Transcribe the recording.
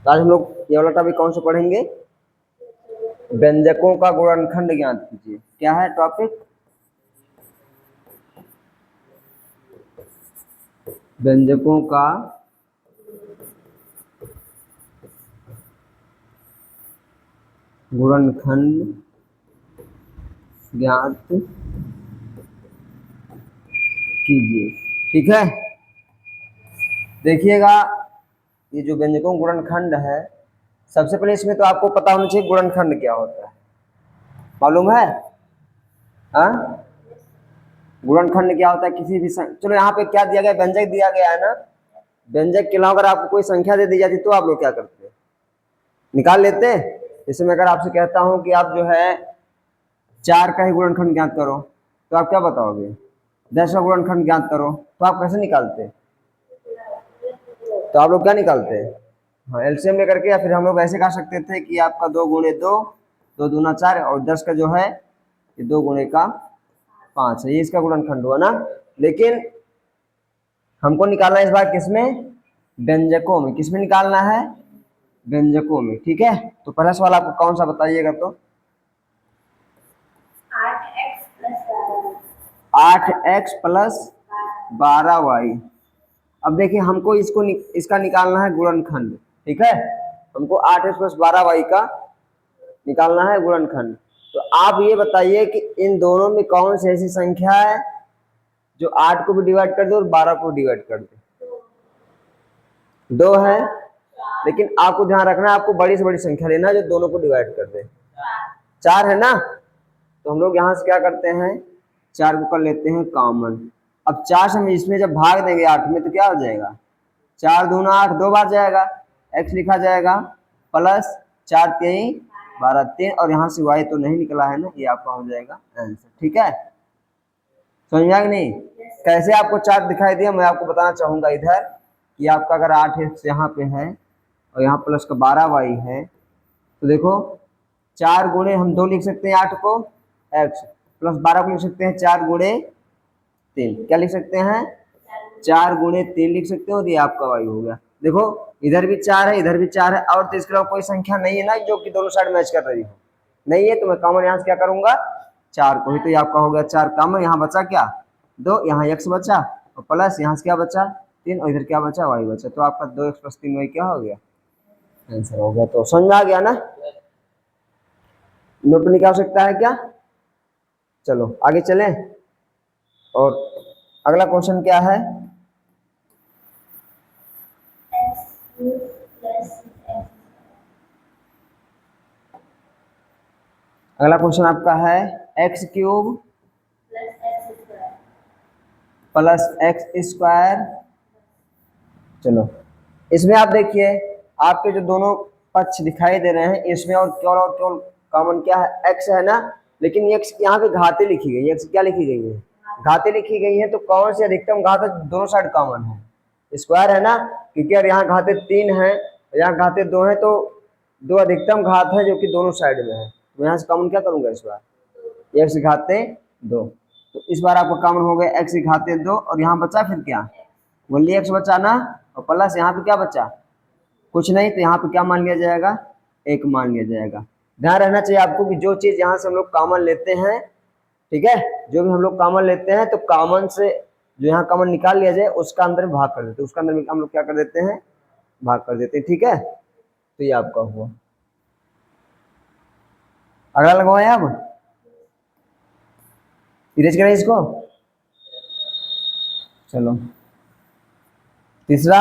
तो आज हम लोग ये वाला टॉपिक कौन सा पढ़ेंगे? व्यंजकों का गुणनखंड ज्ञात कीजिए। क्या है टॉपिक? व्यंजकों का गुणनखंड ज्ञात कीजिए। ठीक है, देखिएगा ये जो व्यंजकों गुणनखंड है, सबसे पहले इसमें तो आपको पता होना चाहिए गुणनखंड क्या होता है। मालूम है? हाँ, गुणनखंड क्या होता है? किसी भी चलो यहाँ पे क्या दिया गया, व्यंजक दिया गया है ना। व्यंजक के अलावा अगर आपको कोई संख्या दे दी जाती तो आप लोग क्या करते? निकाल लेते। जैसे मैं अगर आपसे कहता हूं कि आप जो है 4 का ही गुणनखंड ज्ञात करो, तो आप क्या बताओगे? 10 का गुणनखंड ज्ञात करो, तो आप कैसे निकालते? तो आप लोग क्या निकालते हैं? हाँ, एलसीएम लेकर के। या फिर हम लोग ऐसे कह सकते थे कि आपका 2 गुणे 2, 2 दूना 4, और 10 का जो है ये 2 गुणे का 5 है, ये इसका गुणनखंड हुआ ना। लेकिन हमको निकालना है इस बार किसमें? व्यंजकों में। किसमें निकालना है? व्यंजकों में। ठीक है, तो पहला सवाल आपको कौन सा बताइएगा? तो 8x प्लस 12y। अब देखिए हमको इसका निकालना है गुणनखंड। ठीक है, हमको 8x प्लस 12y का निकालना है गुणनखंड। तो आप ये बताइए कि इन दोनों में कौन सी ऐसी संख्या है जो 8 को भी डिवाइड कर दे और 12 को डिवाइड कर दे? 2 है, लेकिन आपको ध्यान रखना है, आपको बड़ी से बड़ी संख्या लेना है जो दोनों को डिवाइड कर दे। 4 है ना, तो हम लोग यहां से क्या करते हैं, 4 को कर लेते हैं कॉमन। अब 4 से हम इसमें जब भाग देंगे 8 में तो क्या हो जाएगा? 4 दूना 8, 2 बार जाएगा, x लिखा जाएगा प्लस 4 3 12 3, और यहाँ से y तो नहीं निकला है ना, ये आपका हो जाएगा आंसर। ठीक है, समझ में आ गया नहीं? कैसे आपको चार्ट दिखाई दिया मैं आपको बताना चाहूंगा इधर कि आपका अगर 8x यहाँ पे है और यहाँ प्लस का 12y है, तो देखो 4 गुणे हम 2 लिख सकते हैं 8 को x, प्लस 12 को लिख सकते हैं 4 गुणे 3। क्या लिख सकते हैं? 4 गुणे 3 लिख सकते हैं, और ये आपका y हो गया। देखो इधर भी 4 है, इधर भी 4 है, और तो इसके अलावा कोई संख्या नहीं है ना जो कि दोनों साइड मैच कर रही हो। नहीं है तो मैं कॉमन यहाँ से क्या करूंगा? 4 को ही, तो ये आपका हो गया 4 कॉमन। यहाँ बचा क्या? 2, यहाँ x बचा, और प्लस यहाँ से क्या बचा? 3, और इधर क्या बचा? y बचा। तो आपका 2x प्लस 3y क्या हो गया? आंसर हो गया। तो समझ में आ गया ना? नोट निकाल सकता है क्या? चलो आगे चलें, और अगला क्वेश्चन क्या है? अगला क्वेश्चन आपका है x cube plus x square. चलो इसमें आप देखिए आपके जो दोनों पक्ष दिखाई दे रहे हैं, इसमें और केवल कॉमन क्या है? एक्स है ना। लेकिन एक्स यहाँ पे घाते लिखी गई है। एक्स क्या लिखी गई है? घाते लिखी गई है। तो कौन सी अधिकतम घात है? दोनों साइड कॉमन है, स्क्वायर है ना, क्योंकि यार यहाँ घाते 3 है, यहाँ घाते 2 है, तो 2 अधिकतम घात है जो कि दोनों साइड में है। तो यहाँ से कॉमन क्या करूंगा इस बार? एक्स घाते 2। तो इस बार आपका कॉमन हो गया एक्स घाते 2, और यहाँ बचा फिर क्या? ओनली एक्स बचा ना, और प्लस यहाँ पे क्या बचा? कुछ नहीं, तो यहाँ पे क्या मान लिया जाएगा? 1 मान लिया जाएगा। ध्यान रहना चाहिए आपको कि जो चीज यहाँ से हम लोग कॉमन लेते हैं, ठीक है, जो भी हम लोग कॉमन लेते हैं तो कॉमन से जो यहाँ कॉमन निकाल लिया जाए उसका अंदर में भाग कर देते हैं, उसका अंदर में हम लोग क्या कर देते हैं? भाग कर देते हैं। ठीक है, तो ये आपका हुआ। अगला लगवाएं आप, इरेज करें इसको। चलो तीसरा,